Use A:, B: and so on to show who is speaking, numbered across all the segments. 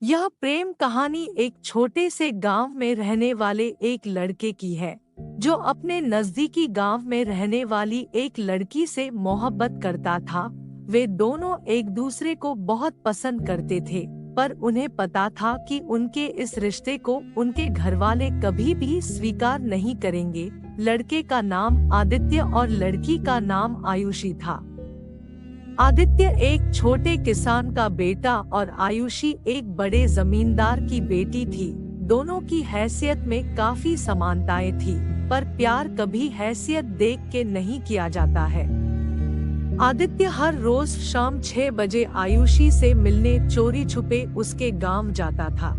A: यह प्रेम कहानी एक छोटे से गांव में रहने वाले एक लड़के की है, जो अपने नजदीकी गांव में रहने वाली एक लड़की से मोहब्बत करता था। वे दोनों एक दूसरे को बहुत पसंद करते थे, पर उन्हें पता था कि उनके इस रिश्ते को उनके घरवाले कभी भी स्वीकार नहीं करेंगे। लड़के का नाम आदित्य और लड़की का नाम आयुषी था। आदित्य एक छोटे किसान का बेटा और आयुषी एक बड़े जमींदार की बेटी थी। दोनों की हैसियत में काफी समानताएं थी, पर प्यार कभी हैसियत देख के नहीं किया जाता है। आदित्य हर रोज शाम 6 बजे आयुषी से मिलने चोरी छुपे उसके गांव जाता था।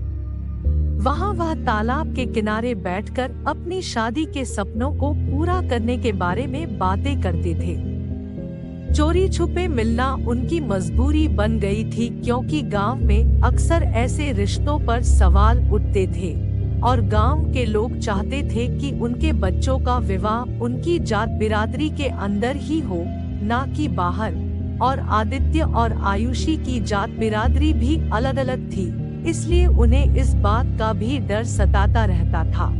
A: वहां वह तालाब के किनारे बैठकर अपनी शादी के सपनों को पूरा करने के बारे में बातें करते थे। चोरी छुपे मिलना उनकी मजबूरी बन गई थी, क्योंकि गांव में अक्सर ऐसे रिश्तों पर सवाल उठते थे और गांव के लोग चाहते थे कि उनके बच्चों का विवाह उनकी जात बिरादरी के अंदर ही हो, ना कि बाहर। और आदित्य और आयुषी की जात बिरादरी भी अलग अलग थी, इसलिए उन्हें इस बात का भी डर सताता रहता था।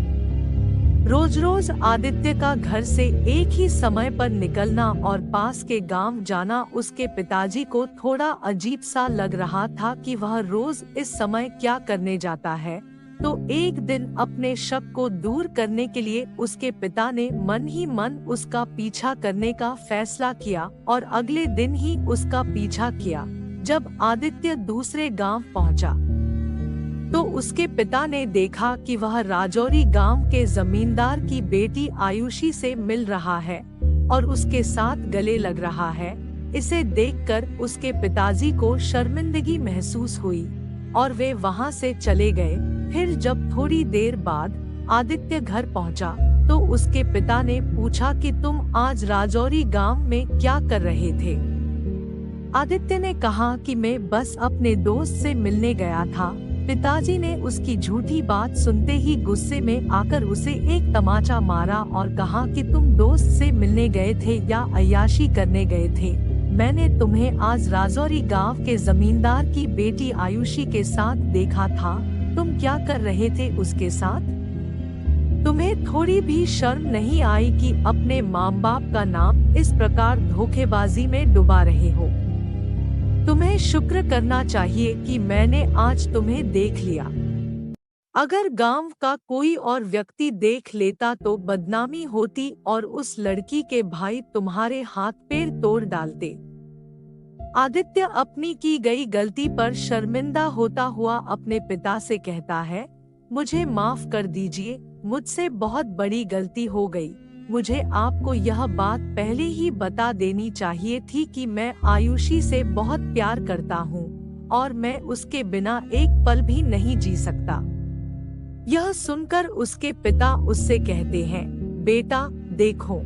A: रोज रोज आदित्य का घर से एक ही समय पर निकलना और पास के गांव जाना उसके पिताजी को थोड़ा अजीब सा लग रहा था कि वह रोज इस समय क्या करने जाता है। तो एक दिन अपने शक को दूर करने के लिए उसके पिता ने मन ही मन उसका पीछा करने का फैसला किया और अगले दिन ही उसका पीछा किया। जब आदित्य दूसरे गांव पहुंचा, तो उसके पिता ने देखा कि वह राजौरी गांव के जमींदार की बेटी आयुषी से मिल रहा है और उसके साथ गले लग रहा है। इसे देखकर उसके पिताजी को शर्मिंदगी महसूस हुई और वे वहां से चले गए। फिर जब थोड़ी देर बाद आदित्य घर पहुंचा, तो उसके पिता ने पूछा कि तुम आज राजौरी गांव में क्या कर रहे थे। आदित्य ने कहा कि मैं बस अपने दोस्त से मिलने गया था। पिताजी ने उसकी झूठी बात सुनते ही गुस्से में आकर उसे एक तमाचा मारा और कहा कि तुम दोस्त से मिलने गए थे या अय्याशी करने गए थे। मैंने तुम्हें आज राजौरी गांव के जमींदार की बेटी आयुषी के साथ देखा था। तुम क्या कर रहे थे उसके साथ? तुम्हें थोड़ी भी शर्म नहीं आई कि अपने माँ बाप का नाम इस प्रकार धोखेबाजी में डुबा रहे हो? तुम्हें शुक्र करना चाहिए कि मैंने आज तुम्हें देख लिया। अगर गांव का कोई और व्यक्ति देख लेता तो बदनामी होती और उस लड़की के भाई तुम्हारे हाथ पैर तोड़ डालते। आदित्य अपनी की गई गलती पर शर्मिंदा होता हुआ अपने पिता से कहता है, मुझे माफ कर दीजिए, मुझसे बहुत बड़ी गलती हो गई। मुझे आपको यह बात पहले ही बता देनी चाहिए थी कि मैं आयुषी से बहुत प्यार करता हूँ और मैं उसके बिना एक पल भी नहीं जी सकता। यह सुनकर उसके पिता उससे कहते हैं, बेटा देखो,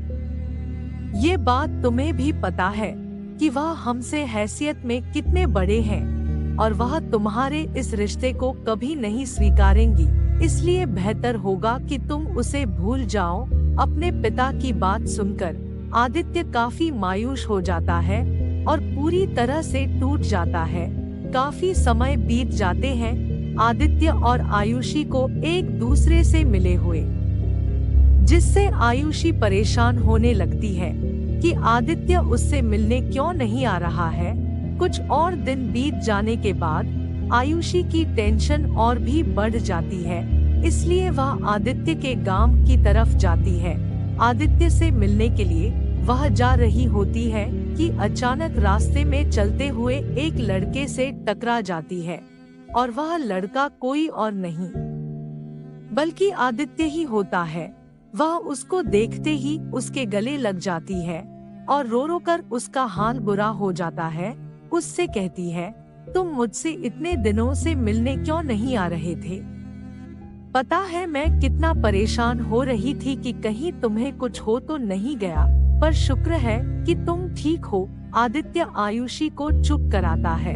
A: ये बात तुम्हें भी पता है कि वह हमसे हैसियत में कितने बड़े हैं और वह तुम्हारे इस रिश्ते को कभी नहीं स्वीकारेंगी, इसलिए बेहतर होगा कि तुम उसे भूल जाओ। अपने पिता की बात सुनकर आदित्य काफी मायूस हो जाता है और पूरी तरह से टूट जाता है। काफी समय बीत जाते हैं आदित्य और आयुषी को एक दूसरे से मिले हुए, जिससे आयुषी परेशान होने लगती है कि आदित्य उससे मिलने क्यों नहीं आ रहा है। कुछ और दिन बीत जाने के बाद आयुषी की टेंशन और भी बढ़ जाती है, इसलिए वह आदित्य के गांव की तरफ जाती है। आदित्य से मिलने के लिए वह जा रही होती है कि अचानक रास्ते में चलते हुए एक लड़के से टकरा जाती है और वह लड़का कोई और नहीं बल्कि आदित्य ही होता है। वह उसको देखते ही उसके गले लग जाती है और रो रो कर उसका हाल बुरा हो जाता है। उससे कहती है, तुम मुझसे इतने दिनों से मिलने क्यों नहीं आ रहे थे? पता है मैं कितना परेशान हो रही थी कि कहीं तुम्हें कुछ हो तो नहीं गया, पर शुक्र है कि तुम ठीक हो। आदित्य आयुषी को चुप कराता है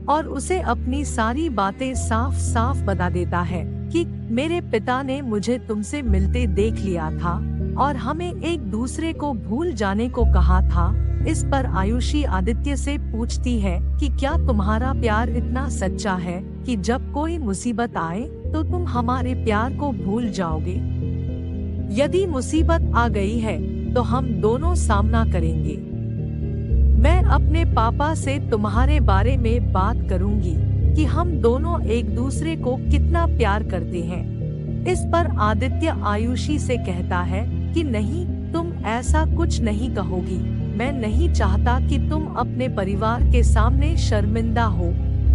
A: और उसे अपनी सारी बातें साफ साफ बता देता है कि मेरे पिता ने मुझे तुमसे मिलते देख लिया था और हमें एक दूसरे को भूल जाने को कहा था, इस पर आयुषी आदित्य से पूछती है कि क्या तुम्हारा प्यार इतना सच्चा है कि जब कोई मुसीबत आए तो तुम हमारे प्यार को भूल जाओगे? यदि मुसीबत आ गई है तो हम दोनों सामना करेंगे। मैं अपने पापा से तुम्हारे बारे में बात करूंगी कि हम दोनों एक दूसरे को कितना प्यार करते हैं। इस पर आदित्य आयुषी से कहता है कि नहीं, तुम ऐसा कुछ नहीं कहोगी। मैं नहीं चाहता कि तुम अपने परिवार के सामने शर्मिंदा हो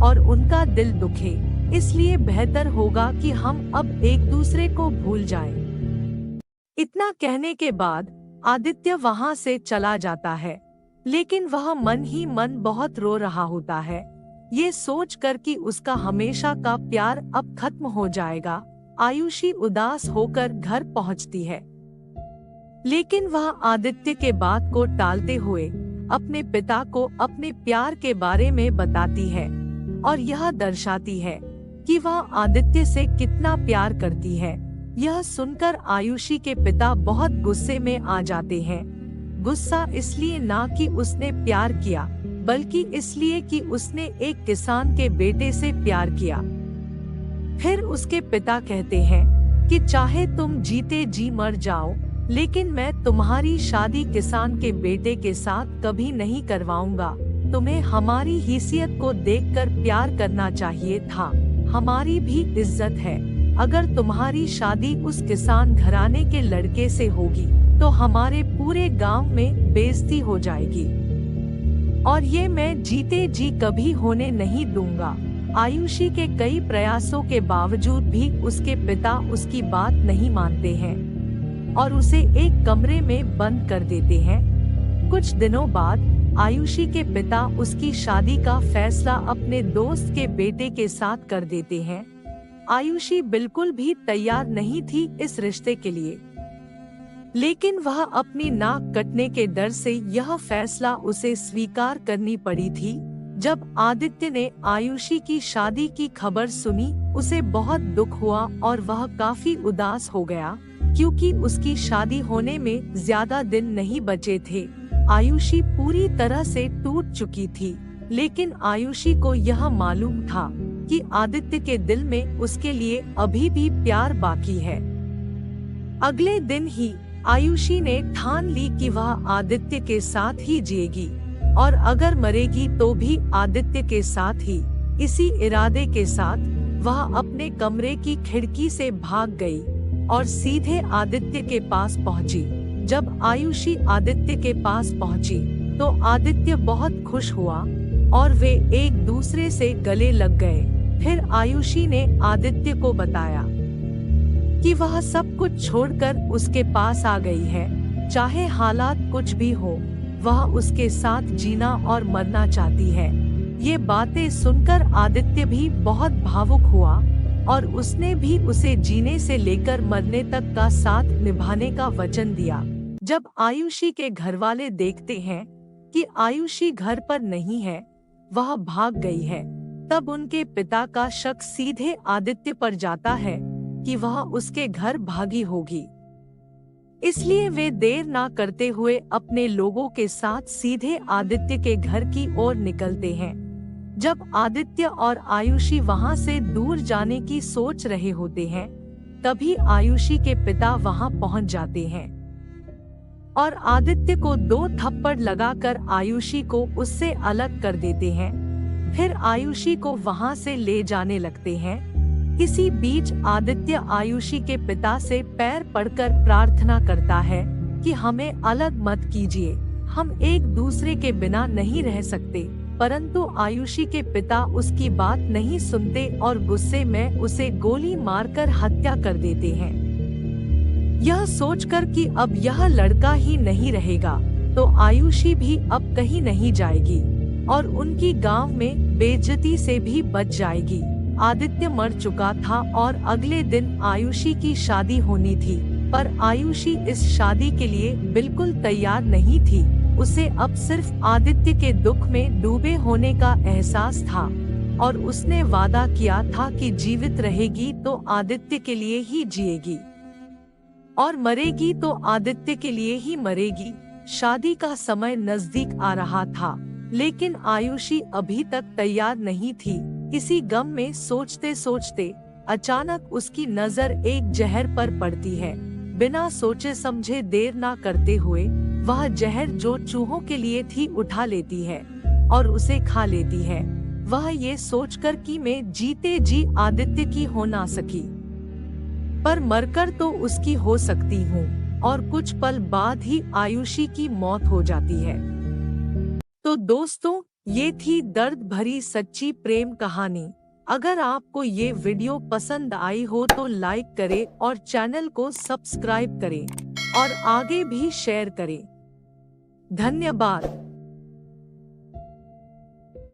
A: और उनका दिल दुखे, इसलिए बेहतर होगा कि हम अब एक दूसरे को भूल जाएं। इतना कहने के बाद आदित्य वहां से चला जाता है, लेकिन वह मन ही मन बहुत रो रहा होता है, ये सोचकर कि उसका हमेशा का प्यार अब खत्म हो जाएगा। आयुषी उदास होकर घर पहुंचती है, लेकिन वह आदित्य के बात को टालते हुए अपने पिता को अपने प्यार के बारे में बताती है और यह दर्शाती है कि वह आदित्य से कितना प्यार करती है। यह सुनकर आयुषी के पिता बहुत गुस्से में आ जाते हैं। गुस्सा इसलिए ना कि उसने प्यार किया, बल्कि इसलिए कि उसने एक किसान के बेटे से प्यार किया। फिर उसके पिता कहते हैं कि चाहे तुम जीते जी मर जाओ, लेकिन मैं तुम्हारी शादी किसान के बेटे के साथ कभी नहीं करवाऊंगा। तुम्हें हमारी हैसियत को देखकर प्यार करना चाहिए था। हमारी भी इज्जत है। अगर तुम्हारी शादी उस किसान घराने के लड़के से होगी तो हमारे पूरे गांव में बेइज्जती हो जाएगी, और ये मैं जीते जी कभी होने नहीं दूंगा। आयुषी के कई प्रयासों के बावजूद भी उसके पिता उसकी बात नहीं मानते हैं और उसे एक कमरे में बंद कर देते हैं। कुछ दिनों बाद आयुषी के पिता उसकी शादी का फैसला अपने दोस्त के बेटे के साथ कर देते हैं। आयुषी बिल्कुल भी तैयार नहीं थी इस रिश्ते के लिए, लेकिन वह अपनी नाक कटने के डर से यह फैसला उसे स्वीकार करनी पड़ी थी। जब आदित्य ने आयुषी की शादी की खबर सुनी, उसे बहुत दुख हुआ और वह काफी उदास हो गया, क्योंकि उसकी शादी होने में ज्यादा दिन नहीं बचे थे। आयुषी पूरी तरह से टूट चुकी थी, लेकिन आयुषी को यह मालूम था कि आदित्य के दिल में उसके लिए अभी भी प्यार बाकी है। अगले दिन ही आयुषी ने ठान ली कि वह आदित्य के साथ ही जिएगी और अगर मरेगी तो भी आदित्य के साथ ही। इसी इरादे के साथ वह अपने कमरे की खिड़की से भाग गई और सीधे आदित्य के पास पहुंची। जब आयुषी आदित्य के पास पहुंची तो आदित्य बहुत खुश हुआ और वे एक दूसरे से गले लग गए। फिर आयुषी ने आदित्य को बताया कि वह सब कुछ छोड़कर उसके पास आ गई है। चाहे हालात कुछ भी हो, वह उसके साथ जीना और मरना चाहती है। ये बातें सुनकर आदित्य भी बहुत भावुक हुआ और उसने भी उसे जीने से लेकर मरने तक का साथ निभाने का वचन दिया। जब आयुषी के घरवाले देखते हैं कि आयुषी घर पर नहीं है, वह भाग गई है, तब उनके पिता का शक सीधे आदित्य पर जाता है कि वह उसके घर भागी होगी। इसलिए वे देर ना करते हुए अपने लोगों के साथ सीधे आदित्य के घर की ओर निकलते हैं। जब आदित्य और आयुषी वहां से दूर जाने की सोच रहे होते हैं, तभी आयुषी के पिता वहां पहुंच जाते हैं और आदित्य को 2 थप्पड़ लगाकर आयुषी को उससे अलग कर देते हैं। फिर आयुषी को वहां से ले जाने लगते हैं। इसी बीच आदित्य आयुषी के पिता से पैर पड़कर प्रार्थना करता है कि हमें अलग मत कीजिए, हम एक दूसरे के बिना नहीं रह सकते। परंतु आयुषी के पिता उसकी बात नहीं सुनते और गुस्से में उसे गोली मारकर हत्या कर देते हैं। यह सोचकर कि अब यह लड़का ही नहीं रहेगा तो आयुषी भी अब कहीं नहीं जाएगी और उनकी गांव में बेइज्जती से भी बच जाएगी। आदित्य मर चुका था और अगले दिन आयुषी की शादी होनी थी, पर आयुषी इस शादी के लिए बिल्कुल तैयार नहीं थी। उसे अब सिर्फ आदित्य के दुख में डूबे होने का एहसास था और उसने वादा किया था कि जीवित रहेगी तो आदित्य के लिए ही जिएगी और मरेगी तो आदित्य के लिए ही मरेगी। शादी का समय नजदीक आ रहा था, लेकिन आयुषी अभी तक तैयार नहीं थी। इसी गम में सोचते सोचते अचानक उसकी नजर एक जहर पर पड़ती है। बिना सोचे समझे देर ना करते हुए वह जहर जो चूहों के लिए थी उठा लेती है और उसे खा लेती है। वह ये सोचकर कि मैं जीते जी आदित्य की हो ना सकी, पर मरकर तो उसकी हो सकती हूँ। और कुछ पल बाद ही आयुषी की मौत हो जाती है। तो दोस्तों, ये थी दर्द भरी सच्ची प्रेम कहानी। अगर आपको ये वीडियो पसंद आई हो तो लाइक करें और चैनल को सब्सक्राइब करें और आगे भी शेयर करें। धन्यवाद।